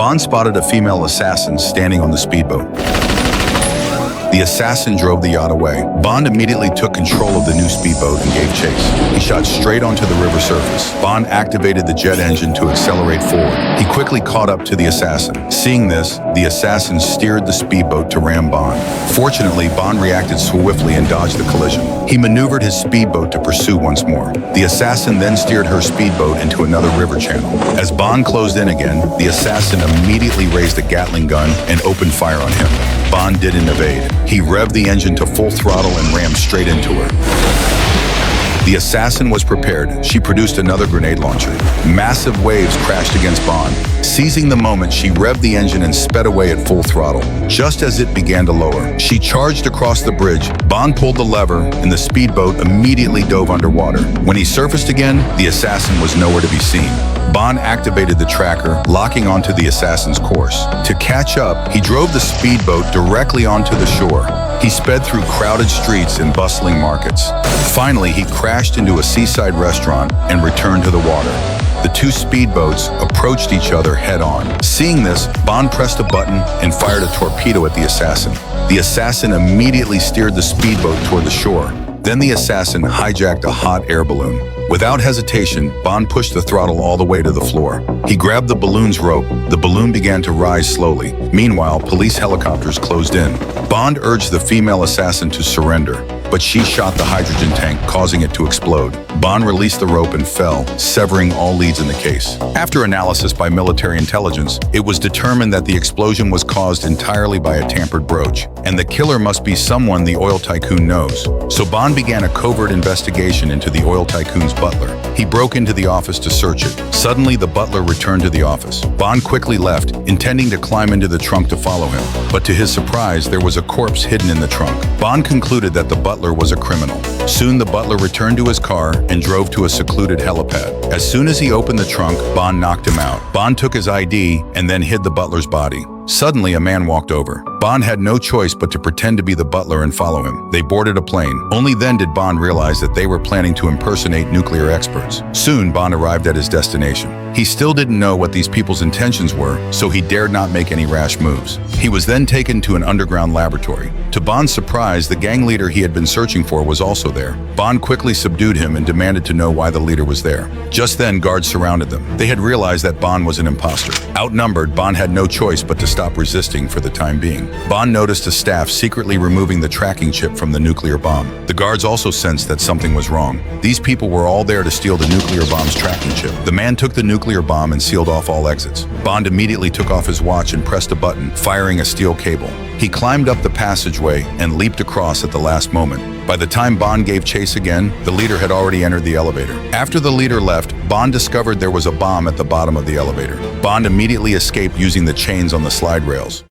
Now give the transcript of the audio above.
Bond spotted a female assassin standing on the speedboat. The assassin drove the yacht away. Bond immediately took control of the new speedboat and gave chase. He shot straight onto the river surface. Bond activated the jet engine to accelerate forward. He quickly caught up to the assassin. Seeing this, the assassin steered the speedboat to ram Bond. Fortunately, Bond reacted swiftly and dodged the collision. He maneuvered his speedboat to pursue once more. The assassin then steered her speedboat into another river channel. As Bond closed in again, the assassin immediately raised a Gatling gun and opened fire on him. Bond didn't evade. He revved the engine to full throttle and rammed straight into her. The assassin was prepared. She produced another grenade launcher. Massive waves crashed against Bond. Seizing the moment, she revved the engine and sped away at full throttle. Just as it began to lower, she charged across the bridge. Bond pulled the lever, and the speedboat immediately dove underwater. When he surfaced again, the assassin was nowhere to be seen. Bond activated the tracker, locking onto the assassin's course. To catch up, he drove the speedboat directly onto the shore. He sped through crowded streets and bustling markets. Finally, he crashed into a seaside restaurant and returned to the water. The two speedboats approached each other head-on. Seeing this, Bond pressed a button and fired a torpedo at the assassin. The assassin immediately steered the speedboat toward the shore. Then the assassin hijacked a hot air balloon. Without hesitation, Bond pushed the throttle all the way to the floor. He grabbed the balloon's rope. The balloon began to rise slowly. Meanwhile, police helicopters closed in. Bond urged the female assassin to surrender, but she shot the hydrogen tank, causing it to explode. Bond released the rope and fell, severing all leads in the case. After analysis by military intelligence, it was determined that the explosion was caused entirely by a tampered brooch, and the killer must be someone the oil tycoon knows. So Bond began a covert investigation into the oil tycoon's butler. He broke into the office to search it. Suddenly, the butler returned to the office. Bond quickly left, intending to climb into the trunk to follow him. But to his surprise, there was a corpse hidden in the trunk. Bond concluded that the butler was a criminal. Soon, the butler returned to his car and drove to a secluded helipad. As soon as he opened the trunk, Bond knocked him out. Bond took his ID and then hid the butler's body. Suddenly, a man walked over. Bond had no choice but to pretend to be the butler and follow him. They boarded a plane. Only then did Bond realize that they were planning to impersonate nuclear experts. Soon, Bond arrived at his destination. He still didn't know what these people's intentions were, so he dared not make any rash moves. He was then taken to an underground laboratory. To Bond's surprise, the gang leader he had been searching for was also there. Bond quickly subdued him and demanded to know why the leader was there. Just then, guards surrounded them. They had realized that Bond was an imposter. Outnumbered, Bond had no choice but to stop resisting for the time being. Bond noticed a staff secretly removing the tracking chip from the nuclear bomb. The guards also sensed that something was wrong. These people were all there to steal the nuclear bomb's tracking chip. The man took the nuclear bomb and sealed off all exits. Bond immediately took off his watch and pressed a button, firing a steel cable. He climbed up the passageway and leaped across at the last moment. By the time Bond gave chase again, the leader had already entered the elevator. After the leader left, Bond discovered there was a bomb at the bottom of the elevator. Bond immediately escaped using the chains on the slide rails.